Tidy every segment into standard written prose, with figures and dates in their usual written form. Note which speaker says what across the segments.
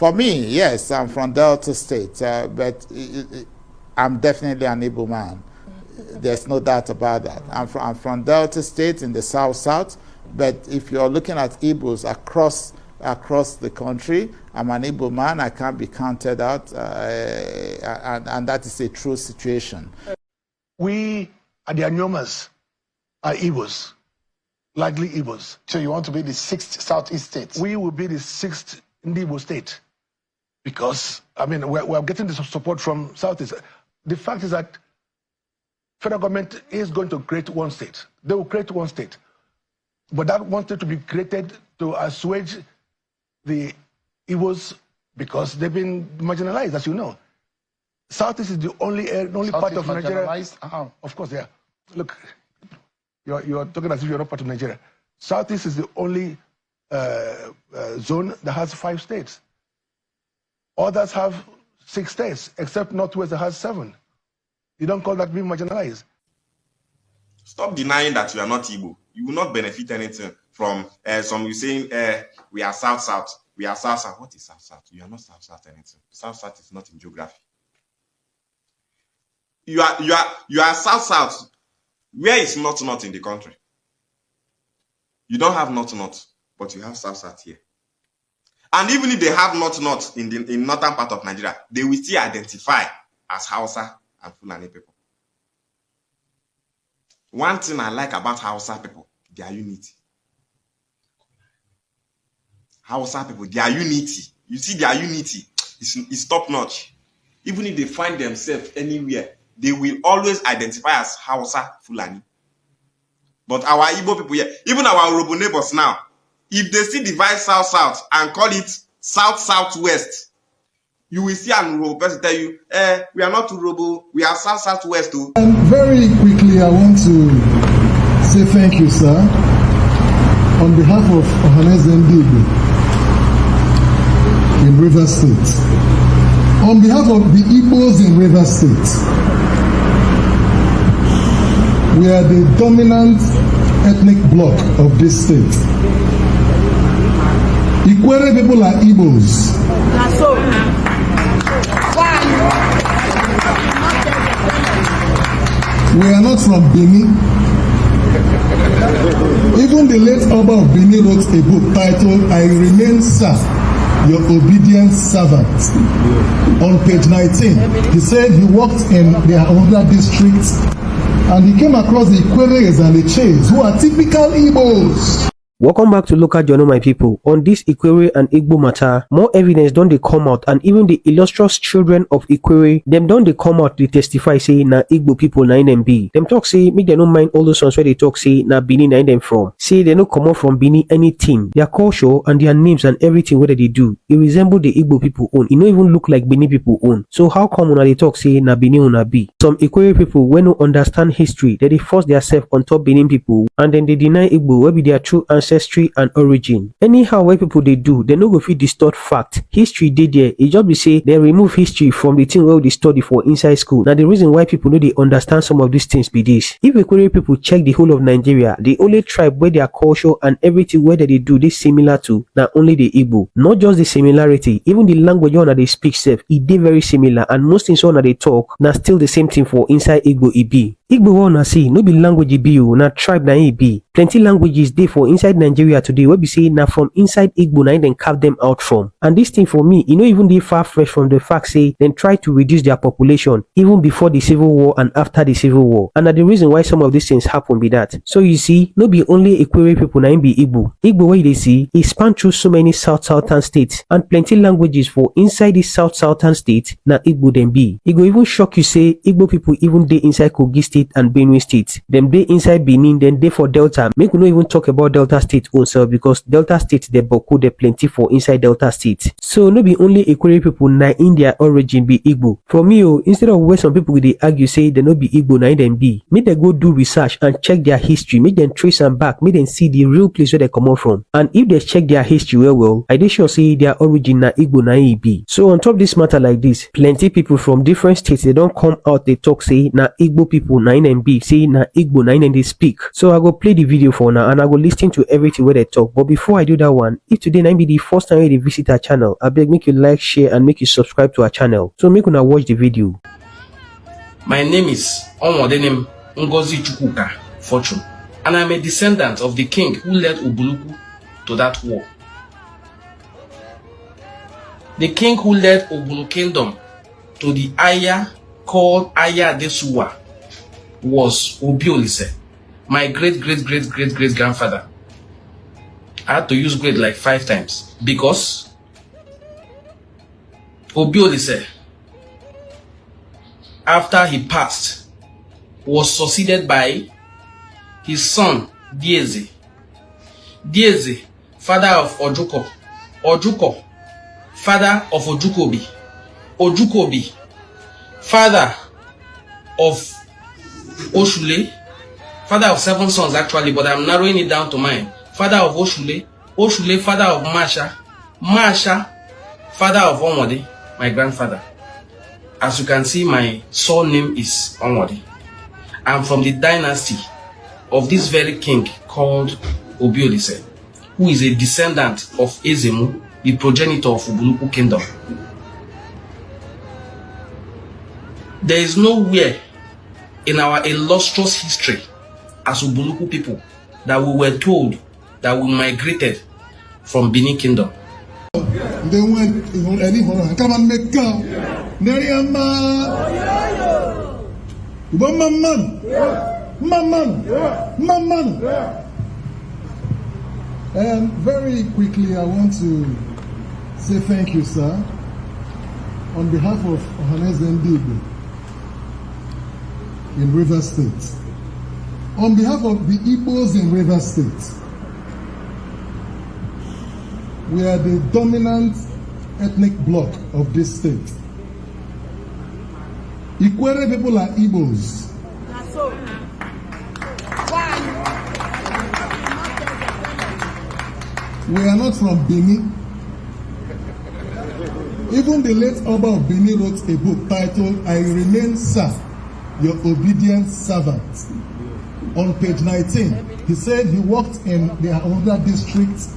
Speaker 1: For me, yes, I'm from Delta State, but I'm definitely an Igbo man. There's no doubt about that. I'm from Delta State in the South, but if you're looking at Igbos across the country, I'm an Igbo man. I can't be counted out, and that is a true situation.
Speaker 2: We are the Anyomas, are Igbos, likely Igbos.
Speaker 3: So you want to be the 6th Southeast state?
Speaker 2: We will be the 6th Igbo state. Because, I mean, we're getting the support from Southeast. The fact is that federal government is going to create one state. They will create one state. But that one state to be created to assuage the Igbos because they've been marginalized, as you know. Southeast is the only part of Nigeria.
Speaker 3: How?
Speaker 2: Of course, yeah. Look, you're talking as if you're not part of Nigeria. Southeast is the only zone that has 5 states. Others have 6 states, except Northwest that has 7. You don't call that being marginalized.
Speaker 4: Stop denying that you are not Igbo. You will not benefit anything from some you saying we are South. We are South. What is South? You are not South anything. South is not in geography. You are South. Where is North in the country? You don't have North, but you have South here. And even if they have North in the northern part of Nigeria, they will still identify as Hausa and Fulani people. One thing I like about Hausa people, their unity. Hausa people, their unity. You see, their unity is top notch. Even if they find themselves anywhere, they will always identify as Hausa, Fulani. But our Igbo people here, even our Urobo neighbors now, if they still divide South and call it South-Southwest, you will see an Urobo person tell you, we are not Urobo, we are South-Southwest too.
Speaker 5: And very quickly, I want to say thank you, sir, on behalf of Ohaneze Igbo in Rivers State. On behalf of the Igbos in Rivers State, we are the dominant ethnic bloc of this state. Ikwerre people are Igbos. We are not from Bini. Even the late Oba of Bini wrote a book titled I Remain Sir, Your Obedient Servant. On page 19, he said he worked in the Ahonda district and he came across the Ikwerres and the Chase, who are typical Igbos.
Speaker 6: Welcome back to Local Journal, my people. On this Ikwerre and Igbo matter, more evidence don't they come out, and even the illustrious children of Ikwerre, them don't they come out, they testify, say, na Igbo people na them be. Them talk, say, me they don't mind all those ones where they talk, say, na Bini na them from. Say, they don't come out from Bini anything. Their culture and their names and everything where they do, it resemble the Igbo people own. It don't even look like Bini people own. So how come when they talk, say, na Bini una be? Some Ikwerre people, when no understand history, they force themselves on top Bini people, and then they deny Igbo where be their true ancestry and origin. Anyhow, where people they do, they no go fit distort fact. History did there. It just be say they remove history from the thing where they study for inside school. Now the reason why people know they understand some of these things be this. If Ikwerre people check the whole of Nigeria, the only tribe where their culture and everything where they do this similar to, not only the Igbo. Not just the similarity, even the language one that they speak self, it dey very similar, and most things one that they talk, now still the same thing for inside Igbo it be. Igbo one see, no be language it be, na tribe na it be. Plenty languages dey for inside Nigeria today where we say now from inside Igbo na then carve them out from. And this thing for me, even they far fresh from the fact say then try to reduce their population even before the civil war and after the civil war. And the reason why some of these things happen be that. So you see, no be only Ikwerre people na be Igbo. Igbo way they see, it span through so many southern states, and plenty languages for inside the southern states na Igbo them be. It go even shock you say Igbo people even dey inside Kogi state and Benue state. Them dey inside Benin, then dey for Delta. Make we no even talk about Delta state ourselves, because Delta state they boku they plenty for inside Delta state. So no be only Ikwerre people na in their origin be Igbo. For me, instead of where some people they argue say they no be Igbo na them be, make they go do research and check their history, make them trace them back, make them see the real place where they come out from. And if they check their history well, I dey sure say their origin na Igbo na it be. So on top this matter like this, plenty people from different states they don't come out they talk say na Igbo people na na in be say na Igbo na in they speak. So I go play the video for now and I go listen to everything where they talk. But before I do that one, if today na be the first time you visit our channel, I beg make you like, share and make you subscribe to our channel. So make una watch the video.
Speaker 7: My name is Onwodenem Ngozi Chukwuka Fortune, and I'm a descendant of the king who led Ubulu to that war. The king who led Ubulu kingdom to the Aya called Aya Desuwa was Obiolise, my great-great-great-great-great-grandfather. I had to use great like 5 times because Obiolise, after he passed, was succeeded by his son Dieze. Dieze, father of Ojuko. Ojuko, father of Ojukobi. Ojukobi, father of Oshule, father of 7 sons actually, but I'm narrowing it down to mine. Father of Oshule, Oshule, father of Masha, Masha, father of Onwode, my grandfather. As you can see, my surname is Onwode. I'm from the dynasty of this very king called Obiolise, who is a descendant of Ezemu, the progenitor of Ubulu kingdom. There is nowhere in our illustrious history as Ubulu people that we were told that we migrated from Bini kingdom.
Speaker 5: They went in come and make go. Man. And very quickly, I want to say thank you, sir, on behalf of Ohaneze Igbo in Rivers State, on behalf of the Igbos in Rivers State. We are the dominant ethnic bloc of this state. Ikwerre people are Igbos. We are not from Bini. Even the late Oba of Bini wrote a book titled, I Remain, Sir, Your Obedient Servant. On page 19, he said he worked in the Ahonda district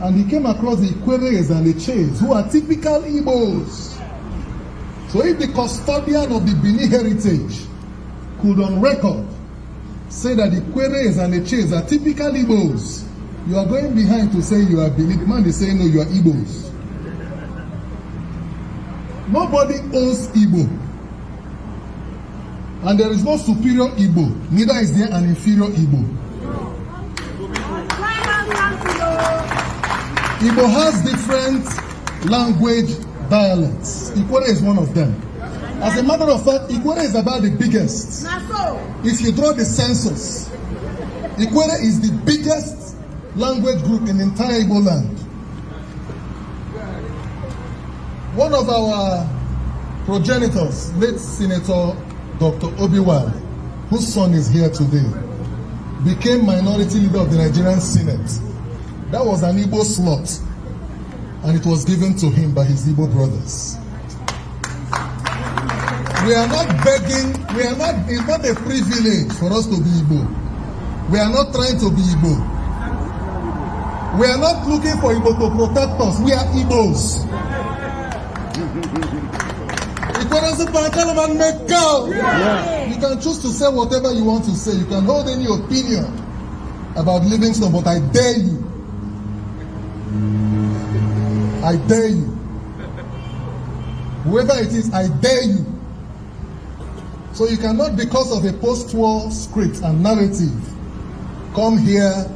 Speaker 5: and he came across the Ikwerres and the Chase, who are typical Igbos. So if the custodian of the Bini heritage could on record say that the Ikwerres and the Chase are typical Igbos, you are going behind to say you are Bini. The man is saying no, you are Igbos. Nobody owns Igbo. And there is no superior Igbo, neither is there an inferior Igbo. Igbo has different language dialects. Ikwerre is one of them. As a matter of fact, Ikwerre is about the biggest. If you draw the census, Ikwerre is the biggest language group in the entire Igbo land. One of our progenitors, late Senator Dr. Obiwan, whose son is here today, became minority leader of the Nigerian Senate. That was an Igbo slot, and it was given to him by his Igbo brothers. We are not begging, it's not a privilege for us to be Igbo. We are not trying to be Igbo. We are not looking for Igbo to protect us. We are Igbos. You can choose to say whatever you want to say. You can hold any opinion about Livingstone, but I dare you. I dare you. Whoever it is, I dare you. So you cannot, because of a post-war script and narrative, come here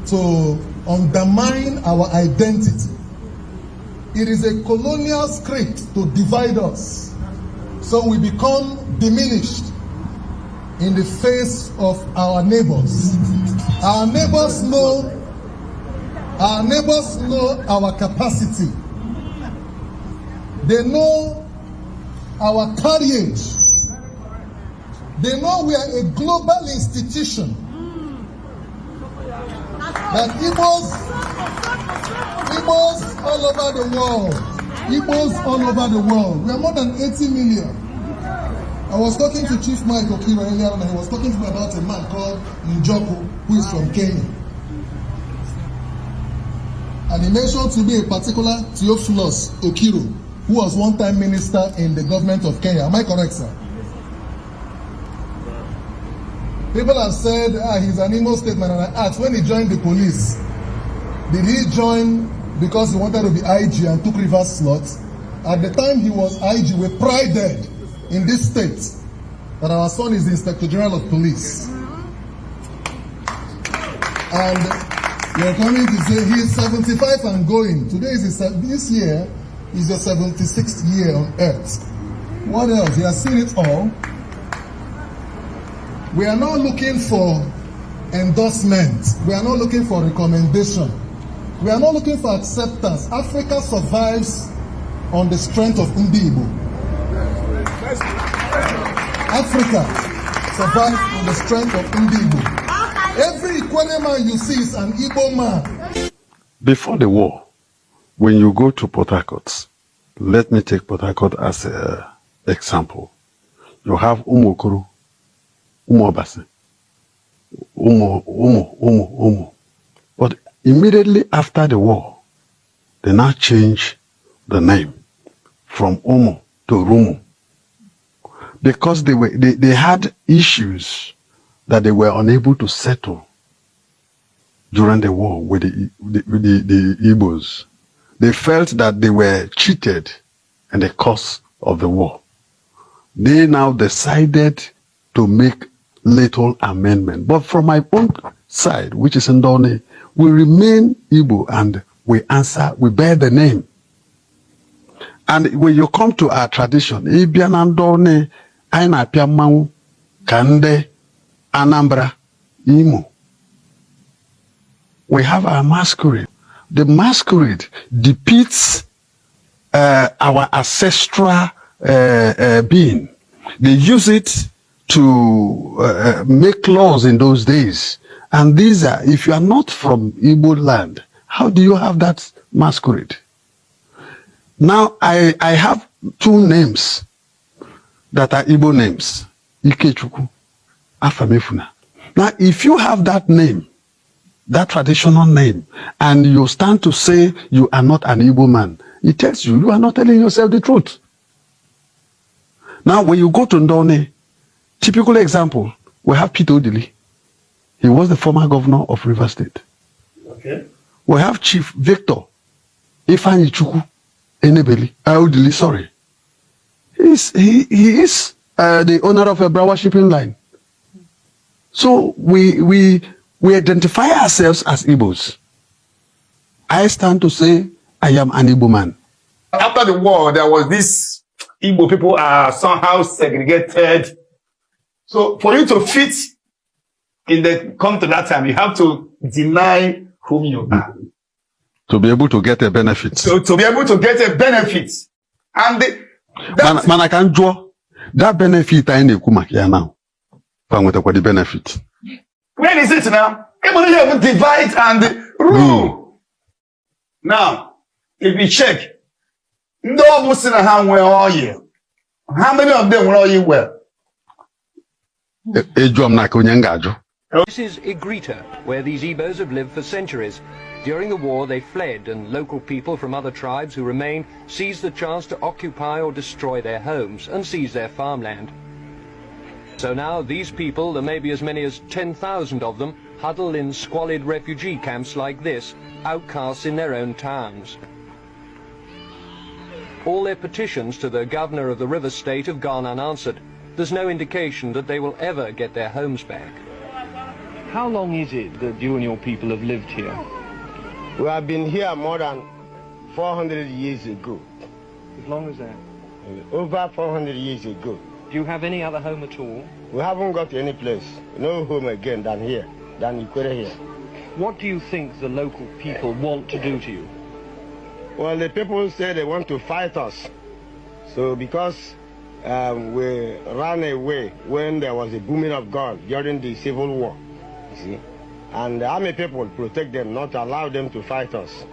Speaker 5: to undermine our identity. It is a colonial script to divide us, so we become diminished in the face of our neighbors. Our neighbors know our capacity. They know our courage. They know we are a global institution. That Igbos all over the world. Igbos all over the world. We are more than 80 million. I was talking to Chief Mike Okira earlier on, and he was talking to me about a man called Njoku, who is from Kenya. And he mentioned to me a particular Theophilus Okiro, who was one-time minister in the government of Kenya. Am I correct, sir? People have said he's an Imo State man, and I asked, when he joined the police, did he join because he wanted to be IG and took reverse slots? At the time he was IG, we prided in this state that our son is the Inspector General of Police. And you're coming to say he's 75 and going. Today is this year is the 76th year on earth. What else? He has seen it all. We are not looking for endorsement. We are not looking for recommendation. We are not looking for acceptance. Africa survives on the strength of Igbo. Africa survives on the strength of Igbo. Every Ikwerre man you see is an Igbo man.
Speaker 8: Before the war, when you go to Port Harcourt, let me take Port Harcourt as an example. You have Umokoro, Umobase, Umo. But immediately after the war, they now change the name from Umo to Rumo, because they had issues that they were unable to settle during the war with the Igbos. They felt that they were cheated in the course of the war. They now decided to make little amendment. But from my own side, which is Ndone, we remain Igbo and we bear the name. And when you come to our tradition, Ibiana Ndone, Aina Piamau, Kande, Anambra, Imo. We have our masquerade. The masquerade depicts our ancestral being. They use it to make laws in those days. And these are, if you are not from Igbo land, how do you have that masquerade? Now, I have two names that are Igbo names. Ikechukwu, Afamefuna. Now, if you have that name, that traditional name, and you stand to say you are not an Igbo man, it tells you are not telling yourself the truth. Now, when you go to Ndone, typical example, we have Peter Odili. He was the former governor of Rivers State. Okay. We have Chief Victor Ifeanyi Chukwu Enebeli, Odili, sorry. He is the owner of a Brawa shipping line. So we identify ourselves as Igbos. I stand to say I am an Igbo man.
Speaker 3: After the war, there was this Igbo people are somehow segregated. So for you to fit come to that time, you have to deny whom you are.
Speaker 8: To be able to get a benefit.
Speaker 3: So to be able to get a benefit. And
Speaker 8: man, I can draw that benefit I need to now. The benefit.
Speaker 3: Where is it now? Everybody have to divide and rule. Now, if you check, how many of them were all you well?
Speaker 9: This is Ikwerre, where these Igbos have lived for centuries. During the war, they fled, and local people from other tribes who remained seized the chance to occupy or destroy their homes and seize their farmland. So now these people, there may be as many as 10,000 of them, huddle in squalid refugee camps like this, outcasts in their own towns. All their petitions to the governor of the River State have gone unanswered. There's no indication that they will ever get their homes back.
Speaker 10: How long is it that you and your people have lived here?
Speaker 11: We have been here more than 400 years ago.
Speaker 10: As long as that?
Speaker 11: Over 400 years ago.
Speaker 10: Do you have any other home at all?
Speaker 11: We haven't got any place, no home again than here, than Ikwerre here.
Speaker 10: What do you think the local people want to do to you?
Speaker 11: Well, the people say they want to fight us. So because we ran away when there was a booming of guns during the Civil War, you see, and the army people protect them, not allow them to fight us.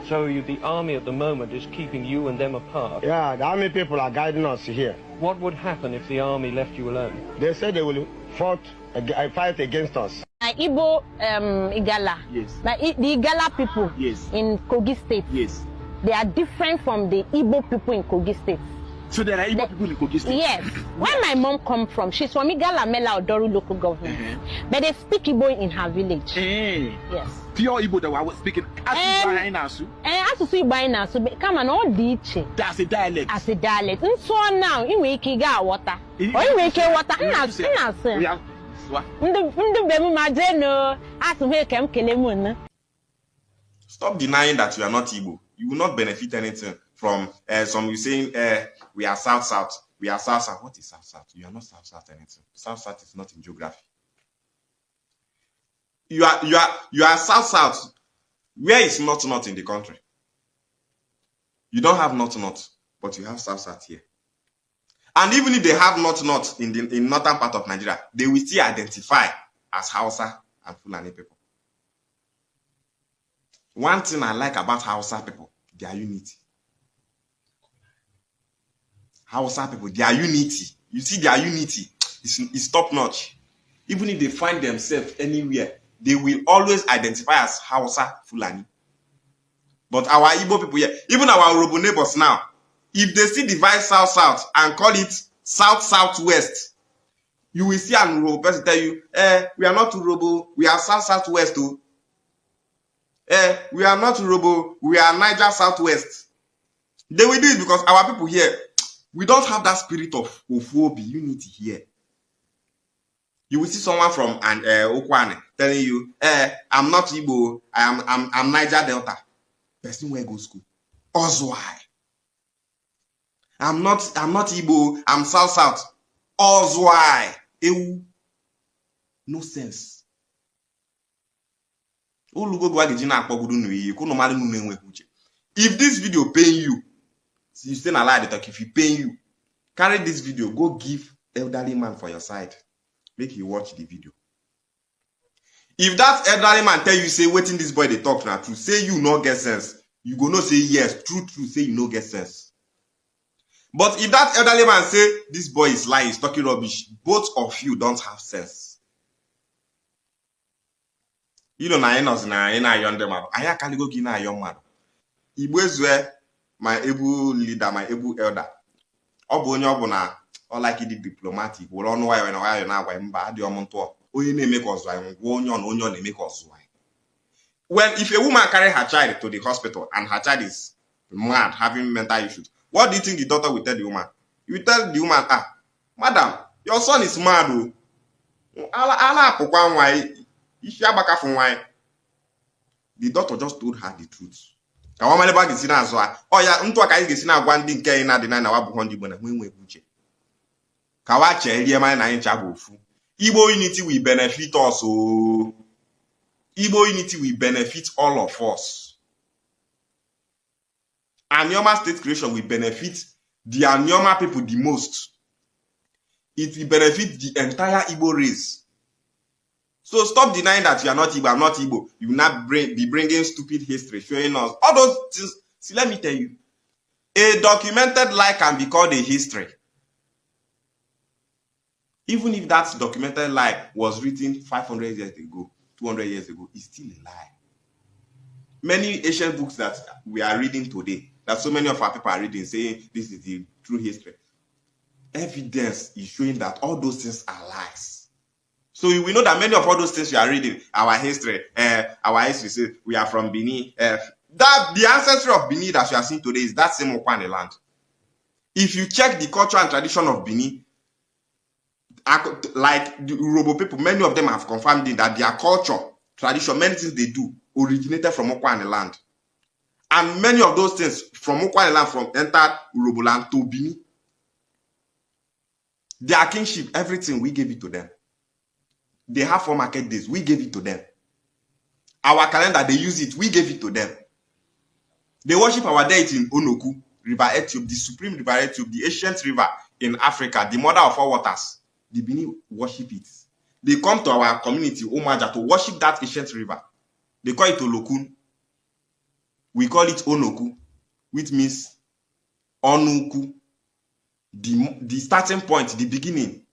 Speaker 9: So the army at the moment is keeping you and them apart?
Speaker 11: Yeah, the army people are guiding us here.
Speaker 9: What would happen if the army left you alone?
Speaker 11: They said they will fight against us.
Speaker 12: Igbo Igala.
Speaker 13: Yes.
Speaker 12: But the Igala people in Kogi State.
Speaker 13: Yes.
Speaker 12: They are different from the Igbo people in Kogi State.
Speaker 13: So there are Igbo people in Kogi State?
Speaker 12: Yes. Where my mom come from, she's from Igala Mela Odoru local government. But they speak Igbo in her village. Yes.
Speaker 13: Pure Igbo that we're speaking.
Speaker 12: Asusu Igbo come on, all diche.
Speaker 13: That's a dialect.
Speaker 12: As a dialect. And so now, in wiki ga water. Or in wiki water.
Speaker 4: Stop denying that you are not Igbo. You will not benefit anything from some you saying we are South. We are South. What is South? You are not South anything. South is not in geography. You are South. Where is not in the country? You don't have not, but you have South here. And even if they have not in the northern part of Nigeria, they will still identify as Hausa and Fulani people. One thing I like about Hausa people, their unity. Hausa people, their unity. You see, their unity is top notch. Even if they find themselves anywhere, they will always identify as Hausa Fulani. But our Igbo people here, even our Urobo neighbors now, if they still divide South and call it South-Southwest, you will see an Urobo person tell you, we are not Urobo, we are South-Southwest too. We are not Urobo, we are Niger Southwest. They will do it because our people here, we don't have that spirit of Ofobi, unity here. You will see someone from Okwane telling you, I'm not Igbo, I'm Niger Delta. Person where go school. Ozwai. I'm not Igbo, I'm South. Ozwai. Ewu. No sense. If this video paying you, you stay alive, if he paying you, carry this video, go give elderly man for your side. Make you watch the video. If that elderly man tell you, say, waiting this boy they talk now, to say you no get sense, you go no say yes, true, say you no get sense. But if that elderly man say, this boy is lying, he's talking rubbish, both of you don't have sense. You know, I young them. I can't go give a young man. Ibwezwe, my able leader, my able elder. Obonyobona, or like he did diplomatic, will on why when I now went bad your monto. Only make us why onion make us why. Well, if a woman carry her child to the hospital and her child is mad, having mental issues, what do you think the doctor will tell the woman? You will tell the woman, madam, your son is mad. The doctor just told her the truth. Igbo unity will benefit us. Igbo unity will benefit all of us. Anioma state creation will benefit the Anioma people the most. It will benefit the entire Igbo race. So stop denying that you are not Igbo, I'm not Igbo. You will not be bringing stupid history, showing us all those things. See, let me tell you. A documented lie can be called a history. Even if that documented lie was written 500 years ago, 200 years ago, it's still a lie. Many ancient books that we are reading today, that so many of our people are reading, saying this is the true history, evidence is showing that all those things are lies. So we know that many of all those things you are reading, our history says we are from Bini. That the ancestry of Bini that you are seeing today is that same Okwane land. If you check the culture and tradition of Bini, like the Urobo people, many of them have confirmed that their culture, tradition, many things they do originated from Okwane land. And many of those things from Okwane land from entered Urobo land to Bini. Their kingship, everything, we gave it to them. They have 4 market days, we gave it to them. Our calendar, they use it, we gave it to them. They worship our deity in Onoku, River Ethiopia, the supreme river Ethiopia, the ancient river in Africa, the mother of all waters. The Bini worship it. They come to our community, Omaja, to worship that ancient river. They call it Olokun. We call it Onoku, which means Onuku. The starting point, the beginning,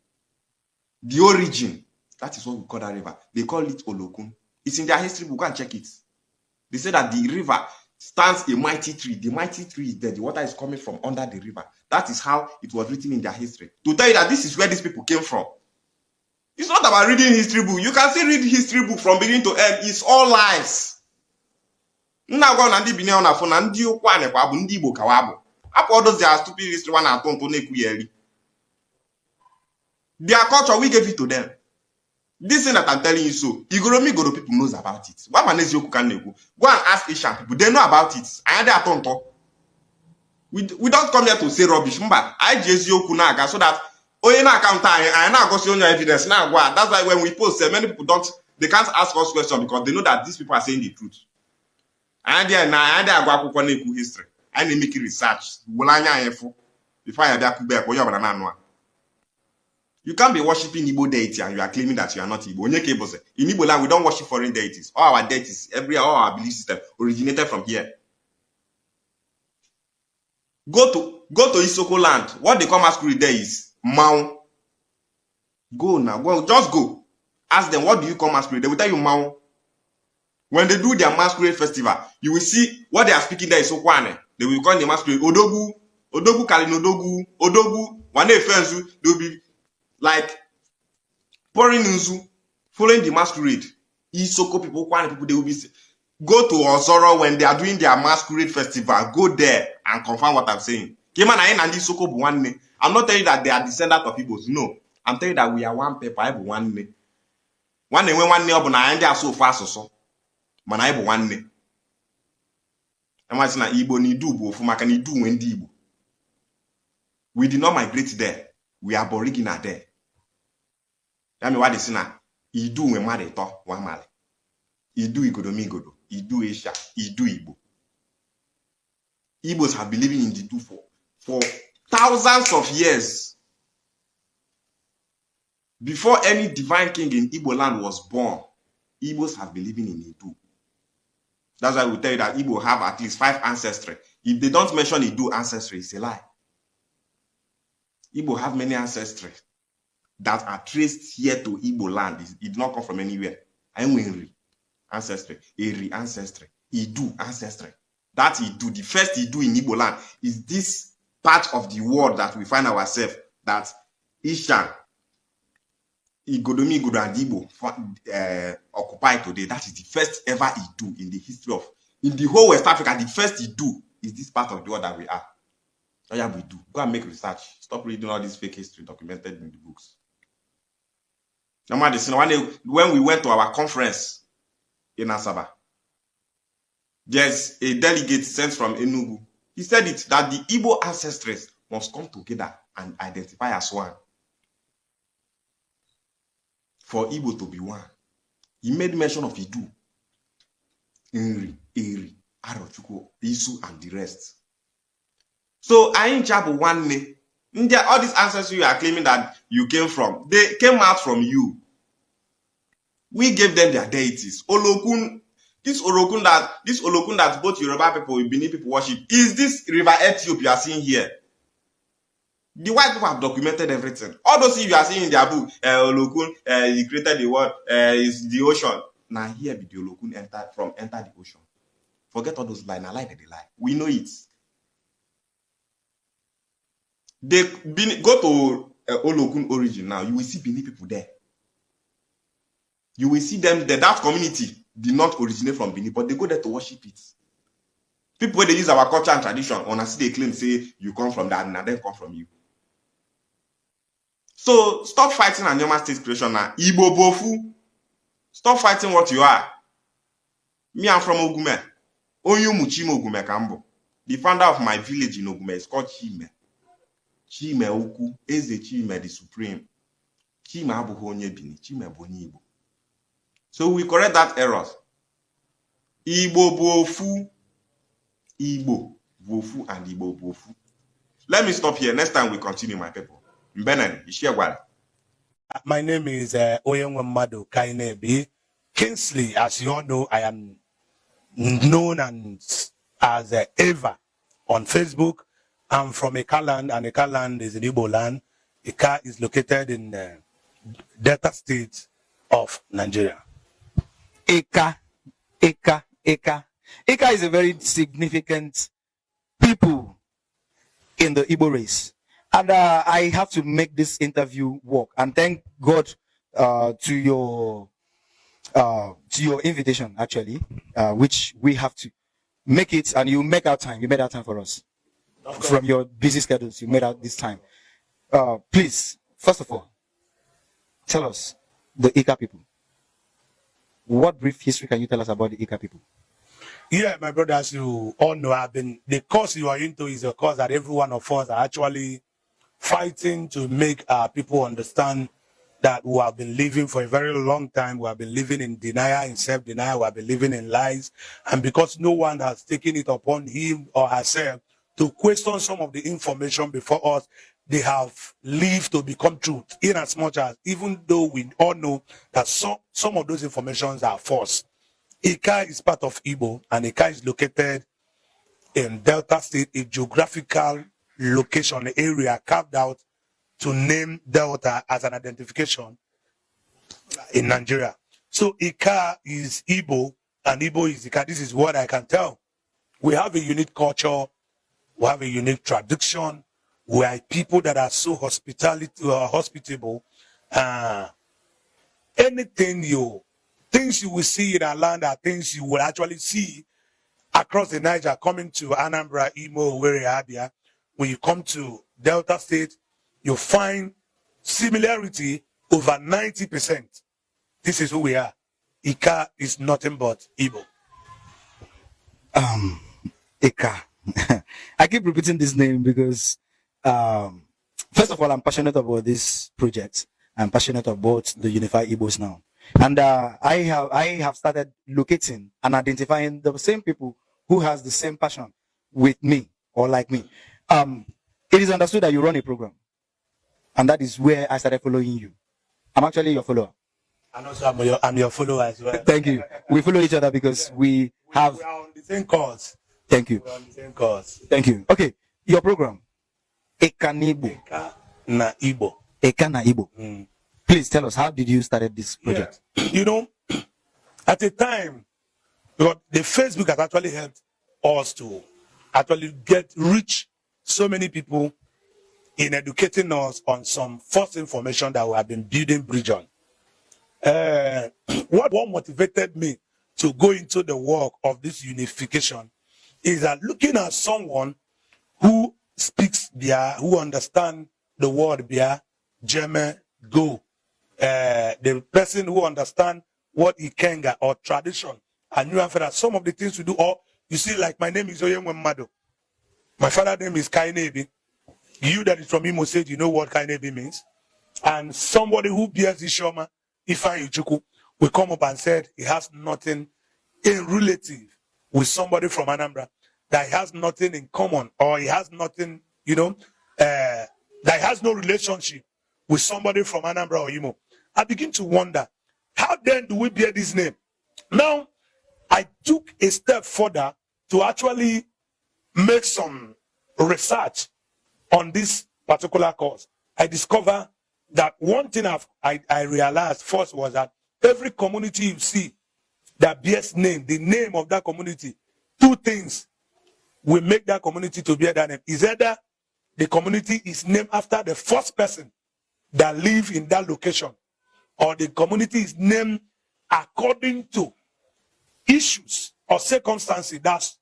Speaker 4: the origin. That is what we call that river. They call it Olokun. It's in their history book. Go and check it. They say that the river stands a mighty tree. The mighty tree is there. The water is coming from under the river. That is how it was written in their history. To tell you that this is where these people came from. It's not about reading history book. You can still read history book from beginning to end. It's all lies. All those their stupid history one and their culture, we gave it to them. This thing that I'm telling you, so Igoromi Igoro people knows about it. What man is Yoku can go and ask Asian people, they know about it. I they are tonto. We don't come here to say rubbish. But I just Yoku naga so that na account I now go see on your evidence now. That's why when we post, many people they can't ask us questions because they know that these people are saying the truth. And they are now history. And they make research. Before I you can't be worshiping Igbo deity and you are claiming that you are not Igbo. In Igbo land, we don't worship foreign deities. All our deities, all our belief system originated from here. Go to Isoko land. What they call masquerade there is Mao. Go now. Well, just go. Ask them, what do you call masquerade? They will tell you Mao. When they do their masquerade festival, you will see what they are speaking there is Okwane. They will call the masquerade Odogu, Kalinodogu, Odogu, Wane Fenzu. They will be like pouring Nzu, following the masquerade. Isoko people, Kwane people, they will be go to Ozoro when they are doing their masquerade festival. Go there and confirm what I'm saying. I'm not telling you that they are descendants of Igbos. No. I'm telling you that we are one people. I have one name. One name, and they are so fast so. Man, I have one name. And what's na Igbo ni do bo fuma can do when Igbo. We did not migrate there. We are aboriginal there. Tell me what they say now. Idu when mare to one male. Idu Igodomi Igodo. Idu Asia. Idu Igbo. Igbos have been living in the do for thousands of years. Before any divine king in Igbo land was born, Igbos have been living in Idu. That's why we tell you that Igbo have at least 5 ancestry. If they don't mention Idu ancestry, it's a lie. Igbo have many ancestry that are traced here to Igbo land. It did not come from anywhere. Enwinri ancestry, Eri ancestry, Idu ancestry. That Idu, the first Idu in Igbo land, is this part of the world that we find ourselves, that Ishan, Igodomi, Igodo, and Igbo occupy today. That is the first ever Idu in the history of, in the whole West Africa. The first Idu is this part of the world that we are. Oh yeah, we do. Go and make research. Stop reading all this fake history documented in the books. When we went to our conference in Asaba, there's a delegate sent from Enugu. He said it, that the Igbo ancestors must come together and identify as one. For Igbo to be one. He made mention of Idu, Nri, Eri, Arochukwu, Isu, and the rest. So, I ain't chapel one name. All these ancestors you are claiming that you came from, they came out from you. We gave them their deities. Olokun, this Olokun that both Yoruba people and Bini people worship, is this river Ethiopia you are seeing here. The white people have documented everything. All those things you are seeing in their book, Olokun, he created the world, is the ocean. Now here be the Olokun enter the ocean. Forget all those lies. Now lie they lie. We know it. Go to Olokun origin now. You will see Bini people there. You will see them there. That community did not originate from Bini, but they go there to worship it. People when they use our culture and tradition, honestly they claim say you come from that and then come from you. So stop fighting a normal state creation now. Igbo bofu. Stop fighting what you are. Me, I'm from Ogume. Oyumuchime Ogume Kambo. The founder of my village in Ogume is called Chime. Chime Oku. Eze Chime the Supreme. Chime abuho onye Bini. Chime bonye Igbo. So we correct that error. Igbo bofu. Igbo bofu and Igbo bofu. Let me stop here. Next time we continue, my people.
Speaker 14: My name is Oyenwemadu Kainebi Kingsley. As you all know, I am known and as Eva on Facebook. I'm from Eka land, and Eka land is in Igbo land. Eka is located in Delta State of Nigeria.
Speaker 15: Eka. Eka is a very significant people in the Igbo race. And I have to make this interview work. And thank God to your invitation, actually, which we have to make it, and you make out time. You made out time for us. From your busy schedules, you made out this time. Please, first of all, tell us the Ika people. What brief history can you tell us about the Ika people?
Speaker 14: Yeah, my brother, as you all know, the cause you are into is a cause that every one of us are actually fighting to make our people understand that we have been living for a very long time. We have been living in denial, in self-denial. We have been living in lies. And because no one has taken it upon him or herself to question some of the information before us, they have lived to become truth, in as much as, even though we all know that some of those informations are false. Ika is part of Igbo, and Ika is located in Delta State, a geographical location area carved out to name Delta as an identification in Nigeria. So Ika is Igbo, and Igbo is Ika. This is what I can tell. We have a unique culture. We have a unique tradition. We are people that are so hospitable. Things you will see in our land are things you will actually see across the Niger, coming to Anambra, Imo, Owerri, Abia. When you come to Delta State, you find similarity over 90%. This is who we are. Ika is nothing but Igbo.
Speaker 15: Ika. I keep repeating this name because, first of all, I'm passionate about this project. I'm passionate about the Unified Igbos now. And I have started locating and identifying the same people who has the same passion with me or like me. It is understood that you run a program, and that is where I started following you. I'm actually your follower.
Speaker 14: And also I'm your follower as well.
Speaker 15: Thank you. We follow each other because we are
Speaker 14: on the same cause.
Speaker 15: Thank you.
Speaker 14: We're on the same cause.
Speaker 15: Thank you. Okay, your program, Eka
Speaker 14: na Igbo.
Speaker 15: Eka na Igbo. Please tell us, how did you start this project?
Speaker 14: Yeah. You know, at the time, the Facebook has actually helped us to actually reach so many people in educating us on some false information that we have been building bridge on. What motivated me to go into the work of this unification is that looking at someone who speaks Bia, who understands the word Bia, Jeme, Go, the person who understands what Ikenga or tradition, and you have that some of the things we do, or you see, like my name is Oyenwemmado. My father's name is Kainebi. You that is from Imo State, you know what Kainebi means. And somebody who bears Ishoma, Ifeanyi Chukwu, will come up and said he has nothing in relative with somebody from Anambra, that he has nothing in common, or he has nothing, that he has no relationship with somebody from Anambra or Imo. I begin to wonder, how then do we bear this name? Now, I took a step further to actually make some research on this particular cause. I discovered that one thing I realized first was that every community you see that bears name, the name of that community, two things will make that community to bear that name. Is either the community is named after the first person that live in that location, or the community is named according to issues or circumstances that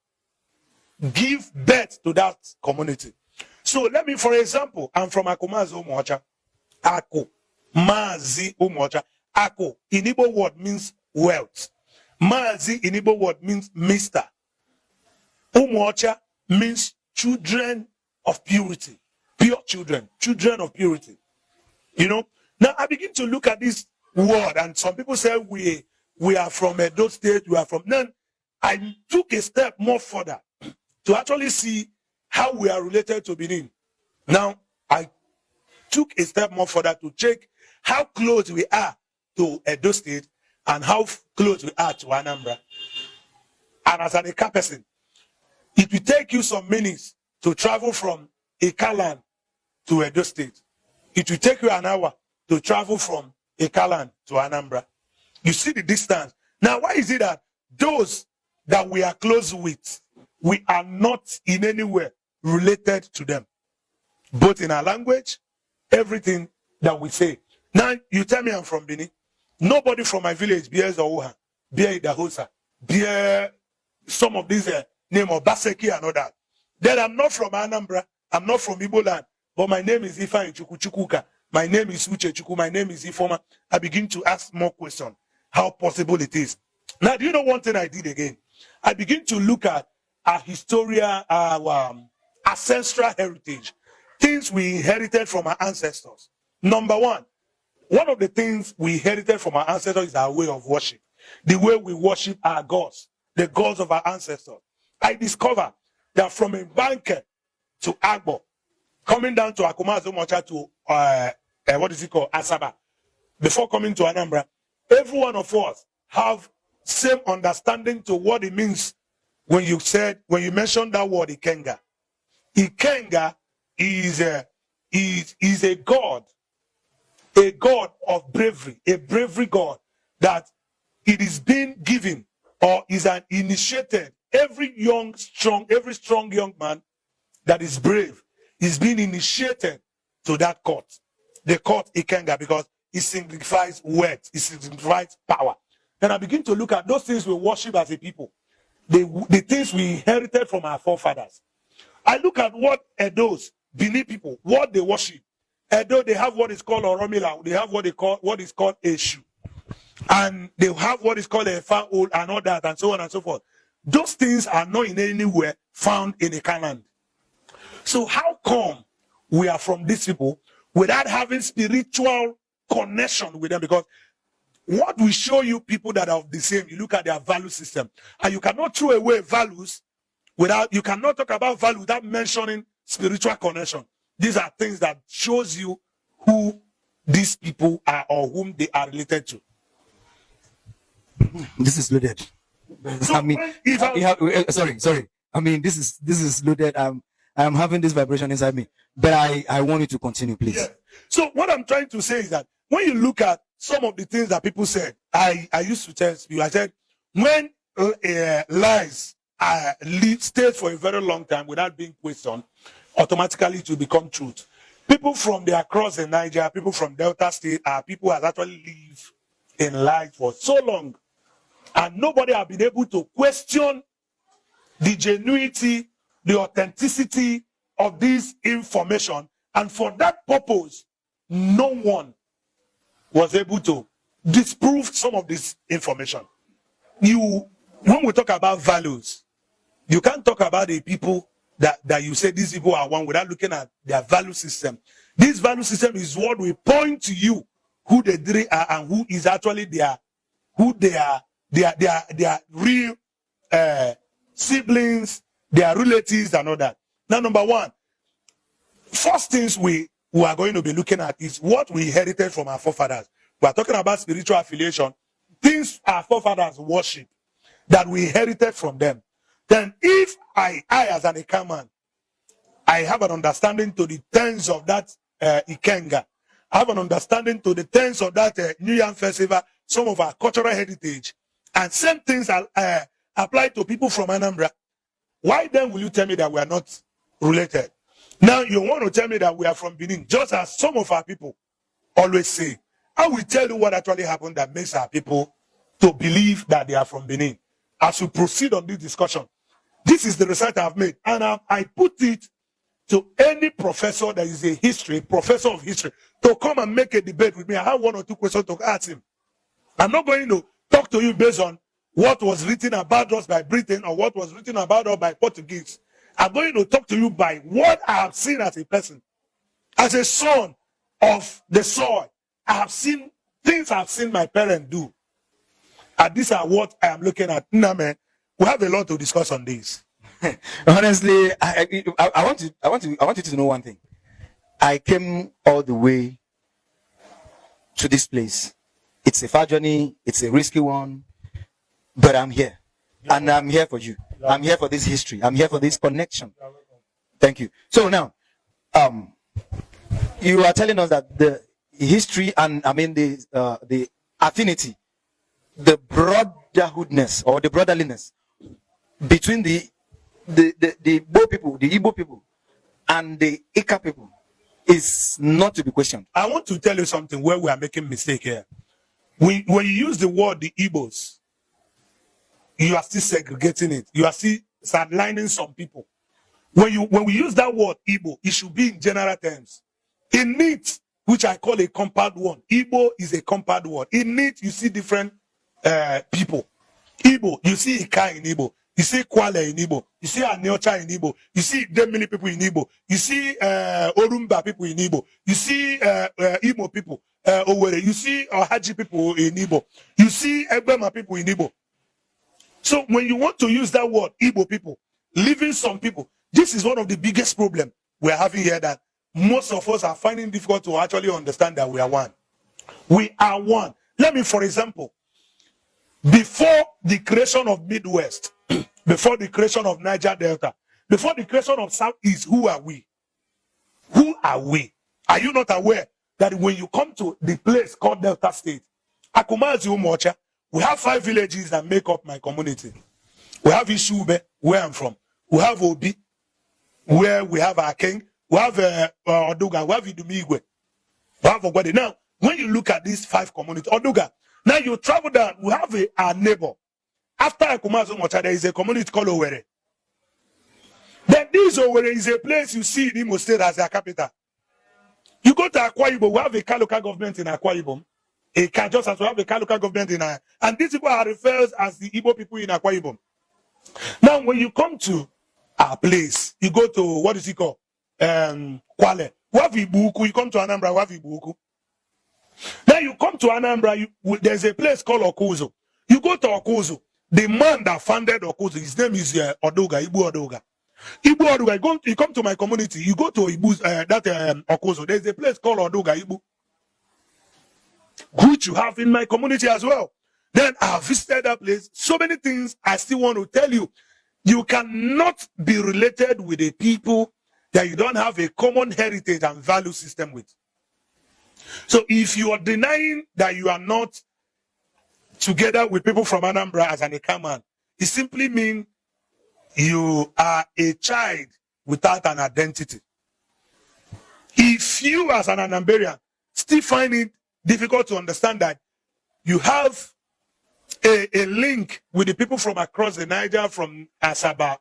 Speaker 14: give birth to that community. So let me, for example, I'm from Akumazi Umuocha. Aku, Mazi Umuocha. Aku, in Igbo word means wealth. Mazi in Igbo word means mister. Umuocha means children of purity. Pure children. Children of purity. Now I begin to look at this word, and some people say we are from Edo State, we are from. Then I took a step more further to actually see how we are related to Benin. Now I took a step more further to check how close we are to Edo State and how close we are to Anambra. And as an Eka person, It will take you some minutes to travel from Ikaland to Edo State. It will take you an hour to travel from Ikaland to Anambra. You see the distance. Now, why is it that those that we are close with, we are not in any way related to them? Both in our language, everything that we say. Now, you tell me I'm from Bini. Nobody from my village bears Oha, bear Idahosa, bear some of these name of Baseki and all that. Then I'm not from Anambra. I'm not from Igbo land. But my name is Ifeanyi Chukwuka. My name is Uche Chukwu. My name is Ifoma. I begin to ask more questions. How possible it is. Now, do you know one thing I did again? I begin to look at our historia, our ancestral heritage. Things we inherited from our ancestors. Number one of the things we inherited from our ancestors is our way of worship. The way we worship our gods, the gods of our ancestors. I discovered that from a banker to Agbo, coming down to Akumazo Mocha to what is it called? Asaba. Before coming to Anambra, every one of us have same understanding to what it means when you mentioned that word Ikenga. Ikenga is a god of bravery, a bravery god that it is being given or is an initiated. Every strong young man that is brave is being initiated to that court. The court Ikenga, because it signifies words, it signifies power. Then I begin to look at those things we worship as a people, the things we inherited from our forefathers. I look at what Edo's Bini people, what they worship. Edo, they have what is called Oromila, they have what is called Eshu. And they have what is called a Fa'ul and all that, and so on and so forth. Those things are not in any way found in a Canaan. So how come we are from these people without having spiritual connection with them? Because what we show you people that are of the same, you look at their value system. And you cannot throw away values you cannot talk about value without mentioning spiritual connection. These are things that shows you who these people are or whom they are related to.
Speaker 15: This is loaded.
Speaker 14: So
Speaker 15: I mean, sorry. I mean, this is loaded. I'm having this vibration inside me, but I want you to continue, please.
Speaker 14: Yeah. So what I'm trying to say is that when you look at some of the things that people said, I used to tell you, I said, when lies stay for a very long time without being questioned, automatically it will become truth. People from the across the Niger, people from Delta State, people have actually lived in lies for so long, and nobody has been able to question the genuinity, the authenticity of this information, and for that purpose, no one was able to disprove some of this information. When we talk about values, you can't talk about the people that you say these people are one without looking at their value system. This value system is what will point to you who they really are and who is actually their real siblings, their relatives and all that. Now, number one, first things we are going to be looking at is what we inherited from our forefathers. We are talking about spiritual affiliation, things our forefathers worship that we inherited from them. Then if I as an Ikaman, I have an understanding to the terms of that Ikenga, I have an understanding to the terms of that New Yam Festival, some of our cultural heritage, and same things apply to people from Anambra. Why then will you tell me that we are not related? Now you want to tell me that we are from Benin, just as some of our people always say. I will tell you what actually happened that makes our people to believe that they are from Benin. As we proceed on this discussion, this is the research I've made, and I put it to any professor that is a professor of history, to come and make a debate with me. I have one or two questions to ask him. I'm not going to talk to you based on what was written about us by Britain or what was written about us by Portuguese. I'm going to talk to you by what I have seen as a person. As a son of the soil, I have seen things I've seen my parents do. And these are what I am looking at. Nah, man, we have a lot to discuss on this.
Speaker 15: Honestly, I want you to know one thing. I came all the way to this place. It's a far journey. It's a risky one, but I'm here And I'm here for you. I'm here for this history. I'm here for this connection. Thank you. So now, you are telling us that the history and the affinity, the brotherhoodness or the brotherliness between the Bo people, the Igbo people, and the Ika people is not to be questioned.
Speaker 14: I want to tell you something where we are making mistake here. When you use the word the Igbos, you are still segregating it. You are still sidelining some people. When we use that word Igbo, it should be in general terms. In it, which I call a compound word, Igbo is a compound word. In it, you see different people. Igbo, you see Ika in Igbo. You see Kwale in Igbo. You see Aniocha in Igbo. You see Demili people in Igbo. You see Orumba people in Igbo. You see Igbo people, Owerri. You see Haji people in Igbo. You see Egbema people in Igbo. So when you want to use that word, Igbo people, leaving some people, this is one of the biggest problems we're having here, that most of us are finding difficult to actually understand that we are one. We are one. Let me, for example, before the creation of Midwest, before the creation of Niger Delta, before the creation of Southeast, who are we? Who are we? Are you not aware that when you come to the place called Delta State, Akumazi Umocha, we have 5 villages that make up my community. We have Ishube, where I'm from. We have Obi, where we have our king. We have Oduga, we have Idumigwe. We have Ogwade. Now, when you look at these 5 communities, Oduga, now you travel down, we have our neighbor. After Akumazo Mocha, there is a community called Owerri. Then this Owerri is a place you see in Imo State as a capital. You go to Akwa Ibom, we have a local government in Akwa Ibom. Just as we have a local government in and these people are referred as the Igbo people in Akwa Ibom. Now, when you come to our place, you go to, what is it called? Kwale. We have Ibuku. You come to Anambra, we have Ibuku. Now you come to Anambra, there's a place called Okuzo. You go to Okuzo. The man that founded Okuzo, his name is Odoga, Ibu Odoga. Ibu Odoga, you come to my community, you go to Ibu, Okuzo. There's a place called Odoga, Ibu, which you have in my community as well. Then I visited that place. So many things I still want to tell you. You cannot be related with the people that you don't have a common heritage and value system with. So if you are denying that you are not together with people from Anambra as an Eka man, it simply means you are a child without an identity. If you as an Anambarian still find it difficult to understand that you have a link with the people from across the Niger, from Asaba,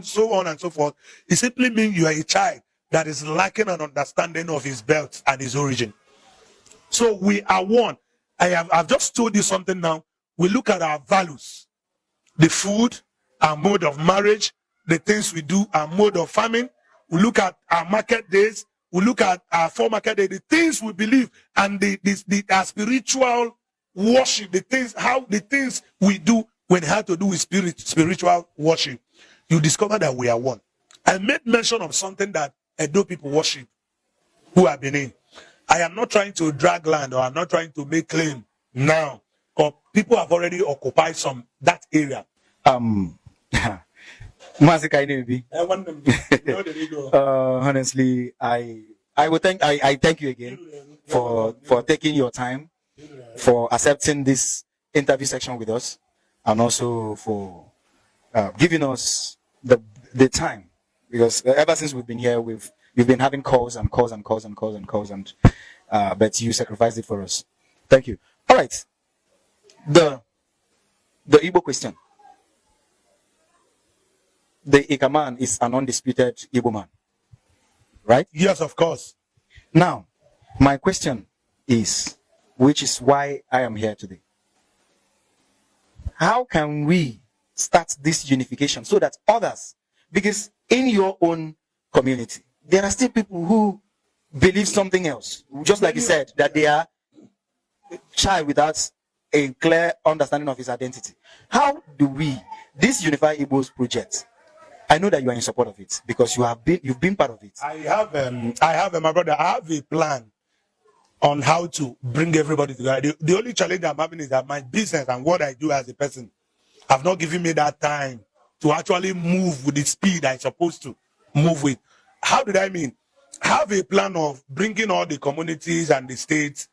Speaker 14: so on and so forth, it simply means you are a child that is lacking an understanding of his birth and his origin. So we are one. I've just told you something now. We look at our values, the food, our mode of marriage, the things we do, our mode of farming. We look at our market days. We look at our 4 market days, the things we believe, and our spiritual worship, the things we do when it had to do with spiritual worship. You discover that we are one. I made mention of something that Edo people worship, who are Benin. I am not trying to drag land, or I'm not trying to make claim now, because people have already occupied that area.
Speaker 15: Honestly, I thank you again for taking your time, for accepting this interview section with us, and also for giving us the time, because ever since we've been here, we've been having calls, but you sacrificed it for us. Thank you. All right. The Igbo question. The Ika man is an undisputed Igbo man, right?
Speaker 14: Yes, of course.
Speaker 15: Now, my question is, which is why I am here today. How can we start this unification so that others, because in your own community, there are still people who believe something else, just like you said, that they are a child without a clear understanding of his identity. How do we, this Unify Igbo's project, I know that you are in support of it because you've been part of it.
Speaker 14: I have my brother, I have a plan on how to bring everybody together. The only challenge I'm having is that my business and what I do as a person, have not given me that time to actually move with the speed I'm supposed to move with. How did I mean? Have a plan of bringing all the communities and the states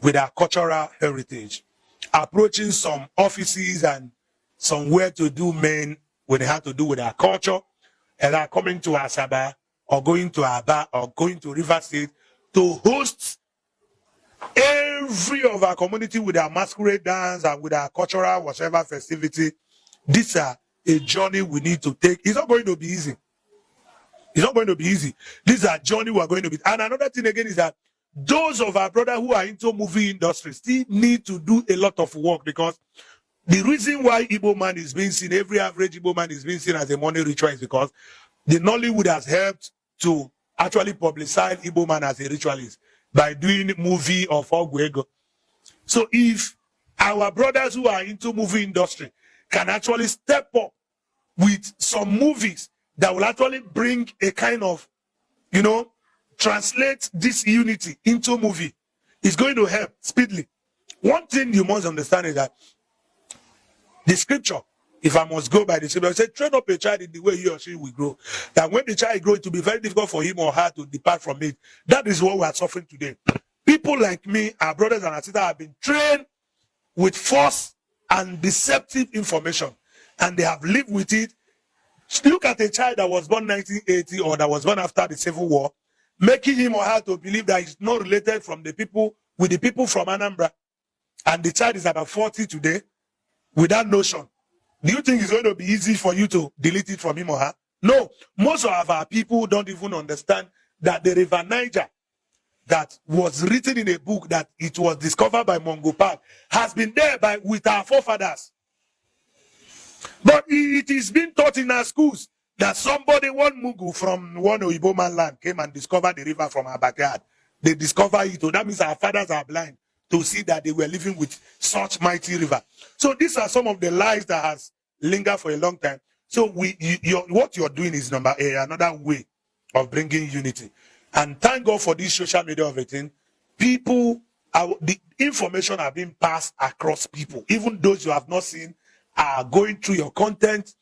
Speaker 14: with our cultural heritage, approaching some offices and some well-to-do men when they have to do with our culture, and are coming to Asaba or going to Aba or going to River State to host every of our community with our masquerade dance and with our cultural whatever festivity. These are a journey we need to take. It's not going to be easy. It's not going to be easy. These are journey we are going to be. And another thing again is that those of our brothers who are into movie industry still need to do a lot of work, because the reason why Igbo man is being seen, every average Igbo man is being seen as a money ritual, is because the Nollywood has helped to actually publicize Igbo man as a ritualist by doing movie of Ogwego. So if our brothers who are into movie industry can actually step up with some movies that will actually bring a kind of, translate this unity into movie, it's going to help speedily. One thing you must understand is that the scripture, if I must go by the scripture, it says, train up a child in the way he or she will grow. That when the child grows, it will be very difficult for him or her to depart from it. That is what we are suffering today. People like me, our brothers and our sisters, have been trained with false and deceptive information, and they have lived with it. Look at a child that was born 1980 or that was born after the Civil War, making him or her to believe that he's not related from the people with the people from Anambra, and the child is about 40 today with that notion. Do you think it's going to be easy for you to delete it from him or her? No. Most of our people don't even understand that the River Niger that was written in a book, that it was discovered by Mongo Park, has been there with our forefathers. But it is being taught in our schools that somebody, one Mugu from one Oyibo man land, came and discovered the river from our backyard. They discovered it. So that means our fathers are blind to see that they were living with such mighty river. So these are some of the lies that has lingered for a long time. So what you're doing is another way of bringing unity. And thank God for this social media of everything. People, the information are being passed across people. Even those you have not seen are going through your content.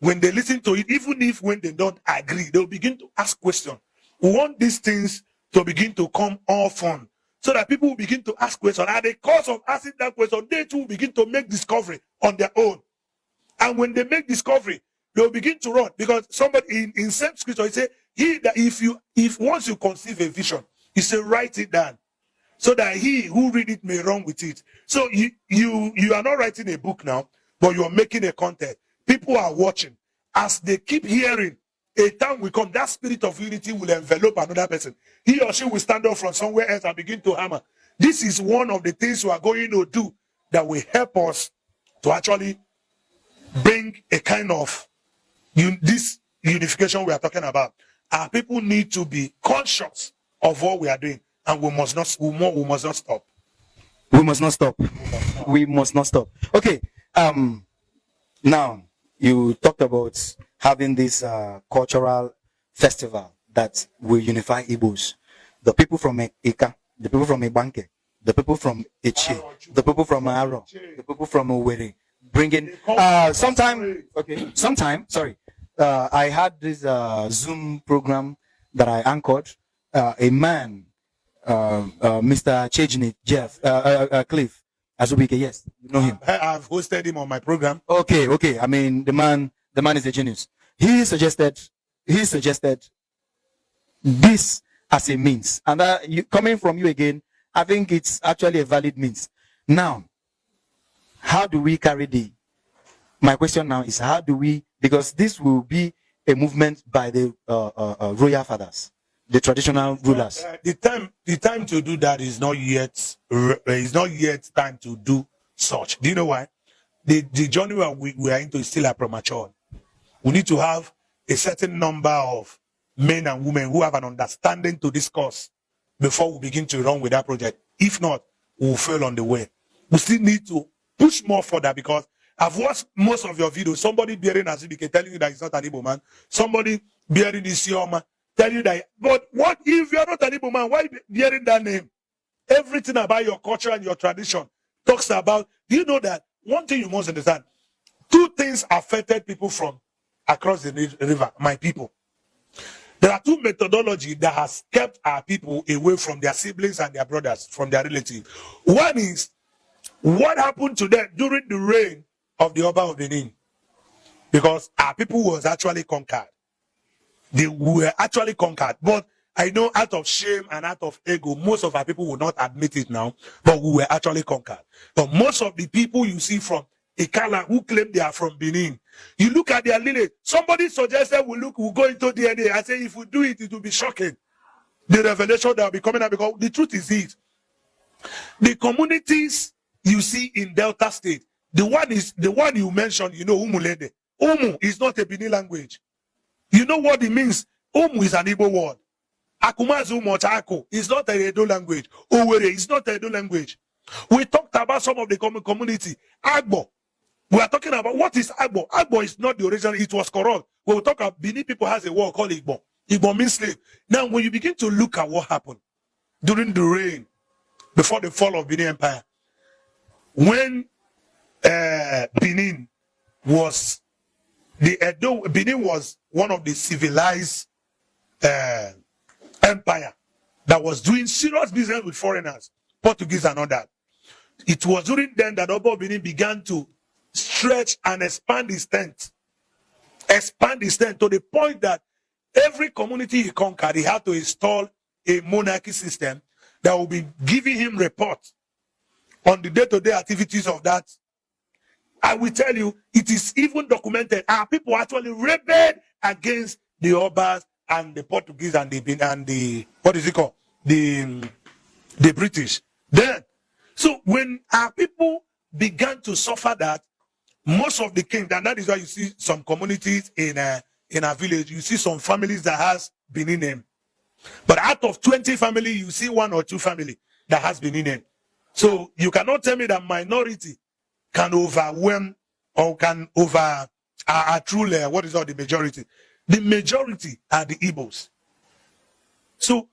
Speaker 14: When they listen to it, even if when they don't agree, they'll begin to ask questions. We want these things to begin to come all fun, so that people will begin to ask questions. At the course of asking that question, they too will begin to make discovery on their own. And when they make discovery, they'll begin to run. Because somebody in same scripture, he said, if once you conceive a vision, he said, write it down, so that he who read it may run with it. So you are not writing a book now, but you are making a content. People are watching. As they keep hearing, a time will come, that spirit of unity will envelop another person. He or she will stand up from somewhere else and begin to hammer. This is one of the things we are going to do that will help us to actually bring a kind of this unification we are talking about. Our people need to be conscious of what we are doing, and we must not stop. We must not stop.
Speaker 15: We must not stop. Okay. Now you talked about having this cultural festival that will unify Igbos. The people from Ika, the people from Ibanke, the people from Eche, the people from Aro, the people from Owerri, bringing sometime. I had this Zoom program that I anchored. A man, Mr. Chejini Jeff Cliff Azubike, yes, you know him.
Speaker 14: I've hosted him on my program.
Speaker 15: Okay. I mean, the man is a genius. He suggested this as a means, and coming from you again, I think it's actually a valid means. Now, how do we carry my question now is, how do we, because this will be a movement by the royal fathers, the traditional rulers.
Speaker 14: The time to do that is not yet. It's not yet time to do such. Do you know why? The journey we are into is still premature. We need to have a certain number of men and women who have an understanding to discuss before we begin to run with that project. If not, we'll fail on the way. We still need to push more further, because I've watched most of your videos. Somebody bearing Azubike telling you that he's not an Igbo man. Somebody bearing Isioma telling you that. But what if you're not an Igbo man? Why bearing that name? Everything about your culture and your tradition talks about. Do you know that one thing you must understand? two things affected people from across the river, my people. There are two methodologies that has kept our people away from their siblings and their brothers, from their relatives. One is what happened to them during the reign of the Oba of Benin, because our people was actually conquered. They were actually conquered, but I know out of shame and out of ego, most of our people will not admit it now, but we were actually conquered. But most of the people you see from Ikala who claim they are from Benin, you look at their lineage. Somebody suggested we'll go into DNA. I say if we do it, it will be shocking. The revelation that will be coming out, because the truth is this. The communities you see in Delta State, the one you mentioned, Umulede. Umu is not a Benin language. You know what it means? Umu is an Igbo word. Akumazu Mochako is not a Edo language. Owere is not a Edo language. We talked about some of the community. Agbo. We are talking about what is Agbo. Agbo is not the original, it was corrupt. When we talk about Bini people has a word called Igbo. Igbo means slave. Now, when you begin to look at what happened during the reign, before the fall of Benin Empire, when Benin was one of the civilized empire that was doing serious business with foreigners, Portuguese and all that. It was during then that Oba Benin began to stretch and expand his tent to the point that every community he conquered, he had to install a monarchy system that will be giving him reports on the day-to-day activities of that. I will tell you, it is even documented. Our people actually rebelled against the Obas and the Portuguese and the what is it called? The British. Then, so when our people began to suffer that, most of the kings, and that is why you see some communities in our village, you see some families that has Benin name. But out of 20 families, you see one or two families that has Benin name. So you cannot tell me that minority can overwhelm or can truly, what is all the majority? The majority are the Igbos. So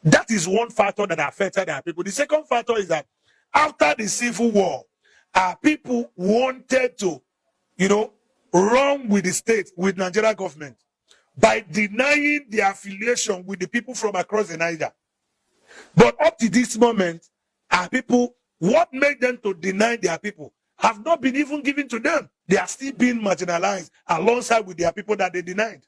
Speaker 14: that is one factor that affected our people. The second factor is that after the Civil War, our people wanted to, run with the state, with Nigeria government, by denying the affiliation with the people from across the Niger. But up to this moment, our people, what made them to deny their people have not been even given to them. They are still being marginalized alongside with their people that they denied.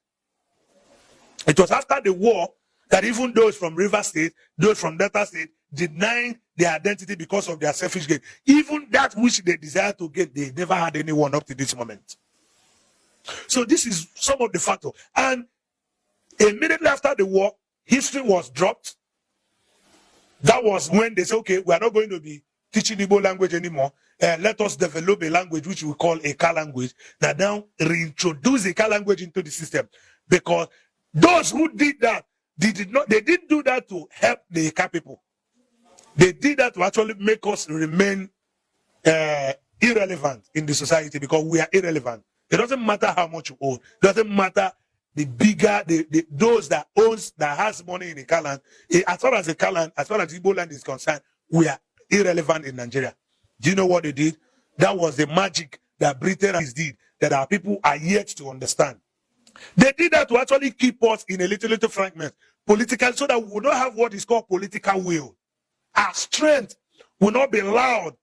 Speaker 14: It was after the war that even those from River State, those from Delta State, denying their identity because of their selfish gain. Even that which they desire to get, they never had anyone up to this moment. So this is some of the factors. And immediately after the war, history was dropped. That was when they said, okay, we are not going to be teaching Igbo language anymore. Let us develop a language which we call Eka language. That now reintroduce Eka language into the system. Because those who did that, they didn't do that to help the Eka people. They did that to actually make us remain irrelevant in the society, because we are irrelevant. It doesn't matter how much you own. It doesn't matter the bigger, those that owns, that has money in the Kaland. As far as the Kaland, as far as Igbo land is concerned, we are irrelevant in Nigeria. Do you know what they did? That was the magic that Britain did, that our people are yet to understand. They did that to actually keep us in a little fragment, political, so that we will not have what is called political will. Our strength will not be allowed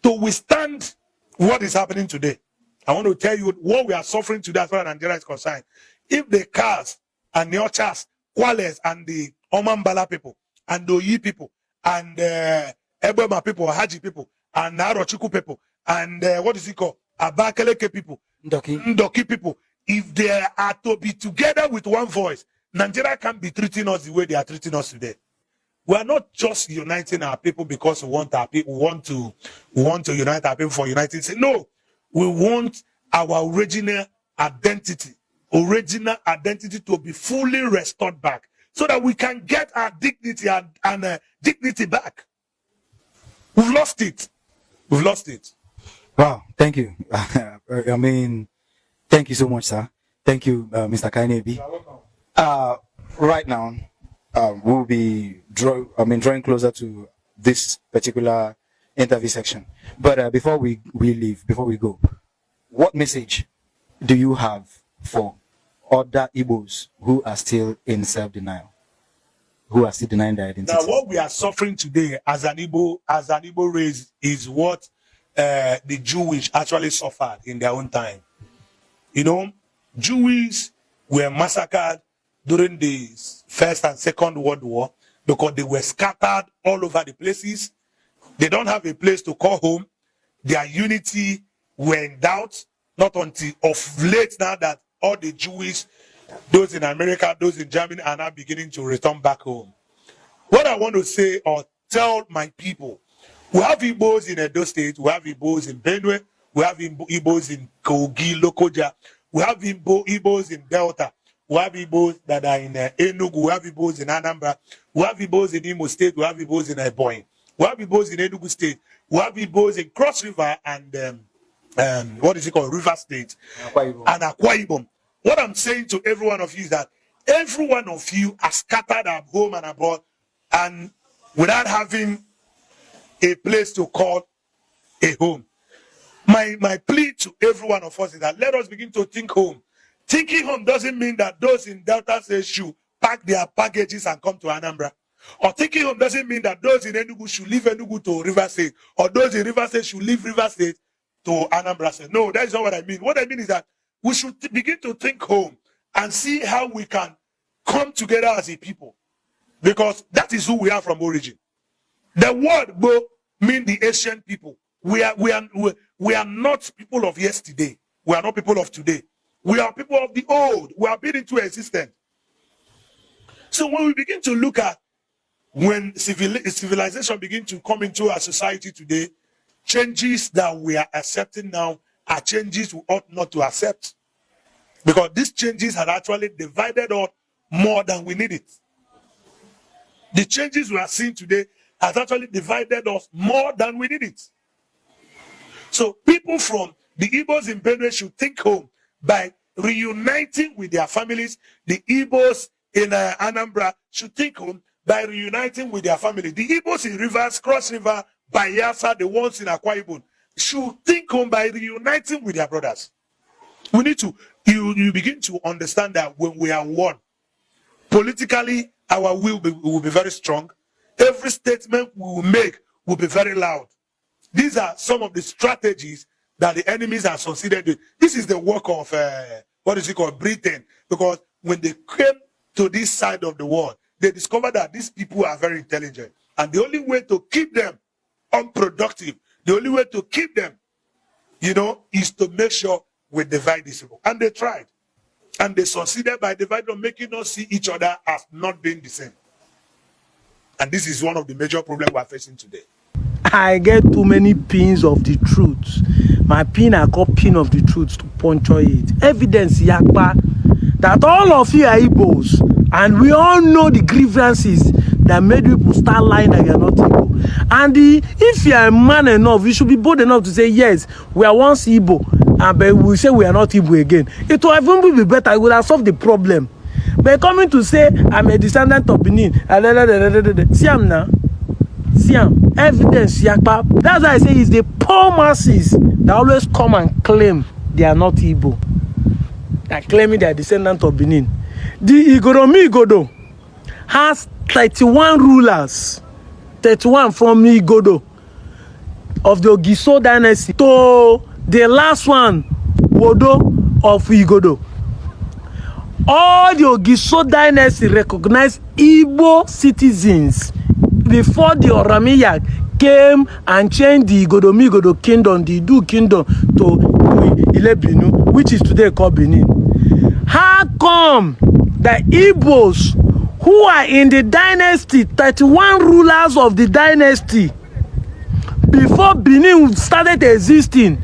Speaker 14: to withstand what is happening today. I want to tell you what we are suffering today as far as Nigeria is concerned. If the Kars and the Ochas, Kwales and the Omambala people, and the Oyi people, and Ebema people, Haji people, and Narochiku people, and what is it called? Abakeleke people, Ndoki people, if they are to be together with one voice, Nigeria can't be treating us the way they are treating us today. We are not just uniting our people because we want our people, we want to unite our people for uniting. No, we want our original identity to be fully restored back, so that we can get our dignity and dignity back. We've lost it. We've lost it.
Speaker 15: Wow, thank you. I mean, thank you so much, sir. Thank you, Mr. Kainebi. Right now, we'll be drawing closer to this particular interview section. But before we leave, before we go, what message do you have for other Igbos who are still in self-denial, who are still denying their identity?
Speaker 14: Now, what we are suffering today as an Igbo race is what the Jewish actually suffered in their own time. You know, Jews were massacred during the First and Second World War because they were scattered all over the places. They don't have a place to call home. Their unity were in doubt, not until of late now that all the Jewish, those in America, those in Germany, are now beginning to return back home. What I want to say or tell my people, we have Igbos in Edo State, we have Igbos in Benue, we have Igbos in Kogi, Lokoja, we have Igbos in Delta, we have Igbos that are in Enugu, we have Igbos in Anambra, we have Igbos in Imo State, we have Igbos in Ebonyi, we have Igbos in Enugu State, we have Igbos in Cross River and what is it called, River State, and Akwa Ibom. What I'm saying to every one of you is that every one of you are scattered at home and abroad, and without having a place to call a home. My plea to every one of us is that let us begin to think home. Thinking home doesn't mean that those in Delta State should pack their packages and come to Anambra. Or thinking home doesn't mean that those in Enugu should leave Enugu to River State. Or those in River State should leave River State to Anambra State. No, that is not what I mean. What I mean is that we should begin to think home and see how we can come together as a people. Because that is who we are from origin. The word Bo means the ancient people. We are not people of yesterday. We are not people of today. We are people of the old. We are built into existence. So when we begin to look at when civilization begins to come into our society today, changes that we are accepting now are changes we ought not to accept. Because these changes had actually divided us more than we needed. The changes we are seeing today has actually divided us more than we need it. So people from the Igbos in Benue should think home by reuniting with their families. The Igbos in Anambra should think home by reuniting with their family. The Igbos in Rivers, Cross River, Bayelsa, the ones in Akwa Ibom, should think home by reuniting with their brothers. We need to, you begin to understand that when we are one, politically, our will will be very strong. Every statement we will make will be very loud. These are some of the strategies that the enemies are succeeded with. This is the work of, what is it called, Britain. Because when they came to this side of the world, they discovered that these people are very intelligent. And the only way to keep them unproductive, the only way to keep them, is to make sure we divide these people. And they tried. And they succeeded by dividing, making us see each other as not being the same. And this is one of the major problems we are facing today.
Speaker 16: I get too many pins of the truth. My pin, I call pin of the truth to puncture it. Evidence, Yakba, that all of you are Igbos. And we all know the grievances that made people start lying that you are not Igbo. And if you are a man enough, you should be bold enough to say, yes, we are once Igbo. But we say we are not Igbo again. It will even be better. It would have solved the problem. But coming to say I'm a descendant of Benin, Siam now, Siam, evidence, Yakpa. That's why I say it's the poor masses that always come and claim they are not Igbo. They are claiming they are descendant of Benin. The Igoromi Igodo has 31 rulers, 31 from Igodo of the Ogiso dynasty to the last one, Wodo of Igodo. All the Ogiso dynasty recognize Igbo citizens before the Oramiya came and changed the Igodo kingdom, the Idu kingdom, to Ilebinu, which is today called Benin. How come the Igbos who are in the dynasty, 31 rulers of the dynasty, before Benin started existing,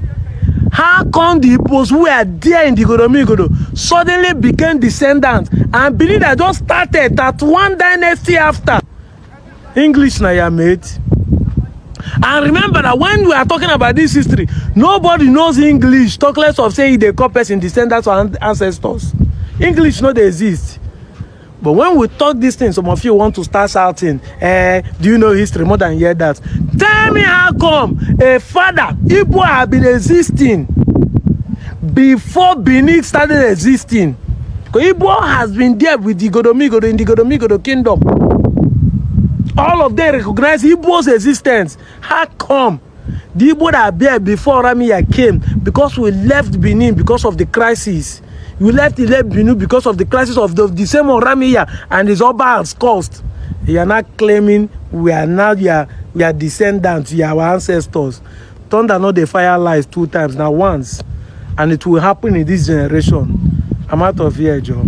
Speaker 16: how come the Igbos who were there in the Igodo suddenly became descendants and Benin that just started that one dynasty after? English na ya mate. And remember that when we are talking about this history, nobody knows English, talk less of saying they call person descendants or ancestors. English no they exist. But when we talk these things, some of you want to start shouting, do you know history more than hear that? Tell me how come a father, Igbo have been existing. before Benin started existing. Igbo has been there with the Godomigodo in the Godomigodo kingdom. All of them recognize Igbo's existence. How come the Igbo that are there before Ramiya came? Because we left Benin because of the crisis. We left Benin because of the crisis of the same Ramiya and his Oba has caused. You are not claiming we are now your descendants, you are our ancestors. Thunder not the fire lies 2 times, now once. And it will happen in this generation. I'm out of here, Joe.